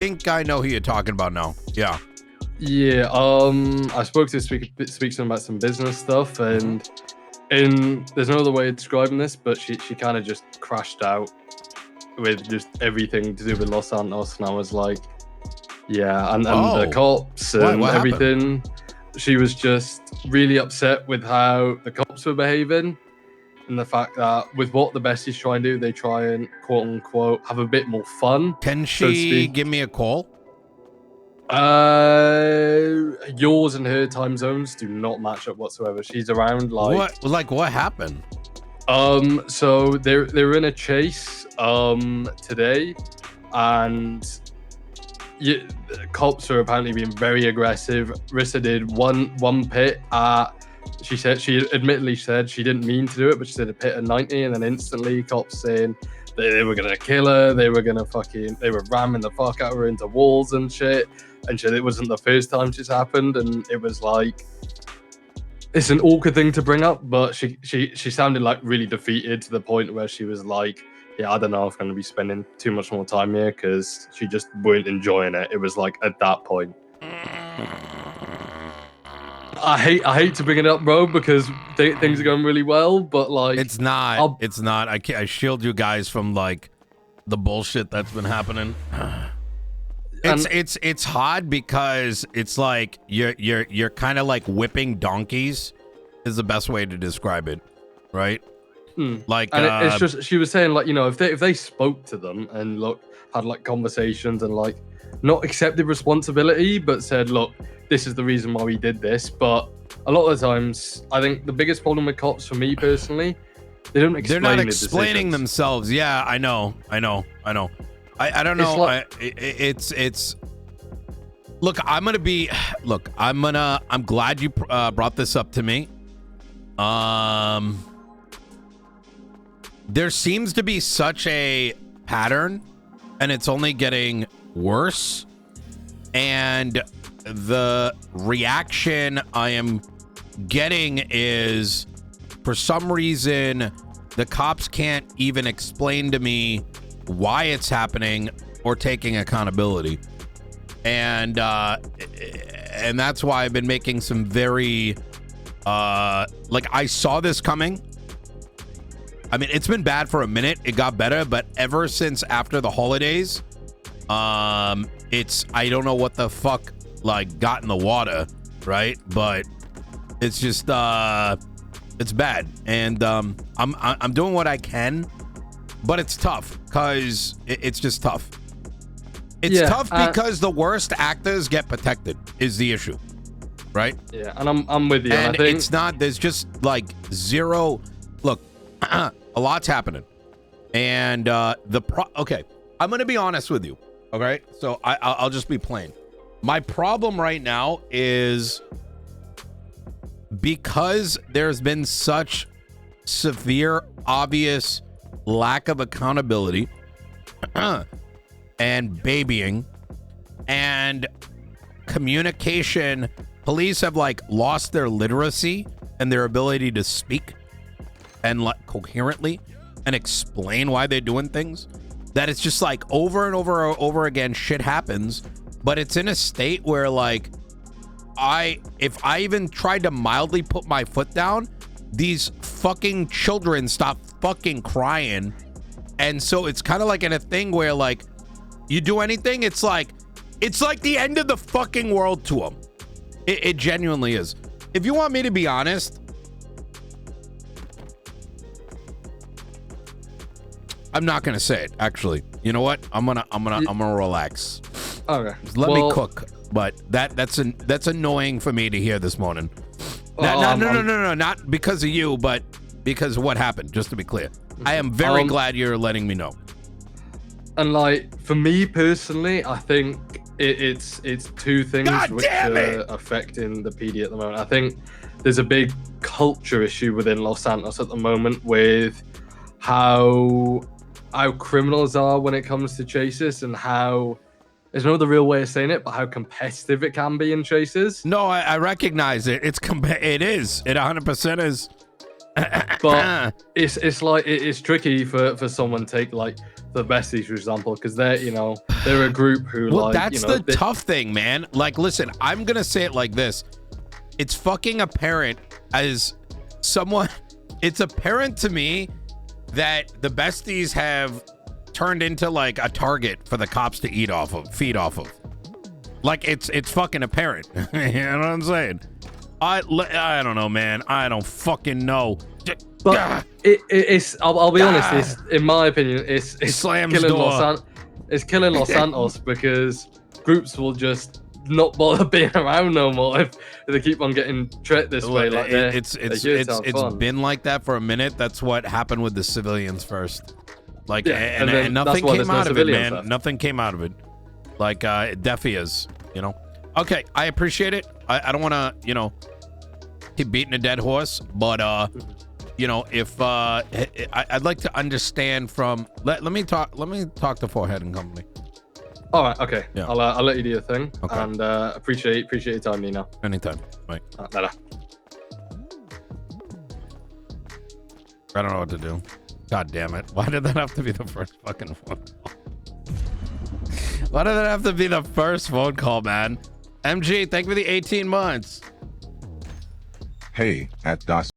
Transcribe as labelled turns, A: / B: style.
A: think I know who you're talking about now. Yeah.
B: Yeah. I spoke to speak to him about some business stuff, and there's no other way of describing this, but she kind of just crashed out with just everything to do with Los Santos, and I was like, yeah, and the cops and everything.
A: Happened?
B: She was just really upset with how the cops were behaving, and the fact that with what the Besties try and do, they try and quote unquote have a bit more fun.
A: Can she give me a call?
B: Yours and her time zones do not match up whatsoever. She's around
A: what happened?
B: So they're in a chase today, and the cops are apparently being very aggressive. Rissah did one pit at, she admittedly said she didn't mean to do it, but she did a pit at 90, and then instantly cops saying they were gonna kill her, they were ramming the fuck out of her into walls and shit. And shit, it wasn't the first time this happened, and it was like, it's an awkward thing to bring up, but she sounded like really defeated to the point where she was like, yeah, I don't know if I'm going to be spending too much more time here, because she just weren't enjoying it. It was like at that point. I hate to bring it up, bro, because things are going really well, but like,
A: it's not. I shield you guys from like the bullshit that's been happening. It's hard because it's like you're kind of like whipping donkeys is the best way to describe it, right? Like,
B: and it's just, she was saying like, you know, if they spoke to them and had like conversations and like not accepted responsibility, but said, look, this is the reason why we did this. But a lot of the times, I think the biggest problem with cops for me personally, they're not
A: explaining themselves. Yeah, I know. I don't know. I'm glad you brought this up to me. There seems to be such a pattern, and it's only getting worse. And the reaction I am getting is, for some reason, the cops can't even explain to me why it's happening or taking accountability, and that's why I've been making some very I saw this coming. I mean, it's been bad for a minute. It got better, but ever since after the holidays, I don't know what the fuck like got in the water, right? But it's just it's bad, and I'm doing what I can. But it's tough because it's just tough. It's tough because the worst actors get protected is the issue, right?
B: Yeah, and I'm with you.
A: And
B: I think
A: it's not. There's just like zero. Look, a lot's happening, and okay, I'm gonna be honest with you. Okay, so I'll just be plain. My problem right now is because there's been such severe, obvious lack of accountability and babying and communication. Police have like lost their literacy and their ability to speak and like coherently and explain why they're doing things, that it's just like over and over again shit happens. But it's in a state where like if I even tried to mildly put my foot down, these fucking children stop fucking crying. And so it's kind of like in a thing where like you do anything, it's like the end of the fucking world to them. It genuinely is. If you want me to be honest, I'm not gonna say it. Actually, you know what? I'm gonna relax.
B: Okay.
A: Let me cook. But that's annoying for me to hear this morning. No, not because of you, but because of what happened. Just to be clear, I am very glad you're letting me know.
B: And like for me personally, I think it's two things which are affecting the PD at the moment. I think there's a big culture issue within Los Santos at the moment with how criminals are when it comes to chases, and how there's no other real way of saying it, but how competitive it can be in chases.
A: No, I recognize it. It is. It 100% is.
B: But it's like it's tricky for someone to take like the Besties, for example, because they're, you know, they're a group who
A: well,
B: like,
A: that's
B: you know,
A: the tough thing, man. Like, listen, I'm gonna say it like this: it's fucking apparent as someone. It's apparent to me that the Besties have turned into like a target for the cops to feed off of. Like, it's fucking apparent. You know what I'm saying? I don't know, man. I don't fucking know.
B: But it's I'll be honest. It's, in my opinion, it's
A: Slams
B: killing
A: door.
B: It's killing Los Santos because groups will just not bother being around no more if they keep on getting treated this way. Like
A: it's been like that for a minute. That's what happened with the civilians first. Like, and nothing came out of it, man. Left. Nothing came out of it. Like Defias, you know. Okay, I appreciate it. I don't want to, you know, keep beating a dead horse, but you know, if I'd like to understand from let me talk to Forehead and Company.
B: All right, okay.
A: Yeah.
B: I'll let you do your thing.
A: Okay.
B: And appreciate your time, Nino.
A: Anytime. Bye.
B: Later.
A: I don't know what to do. God damn it. Why did that have to be the first fucking phone call? Why did that have to be the first phone call, man? MG, thank you for the 18 months.
C: Hey, at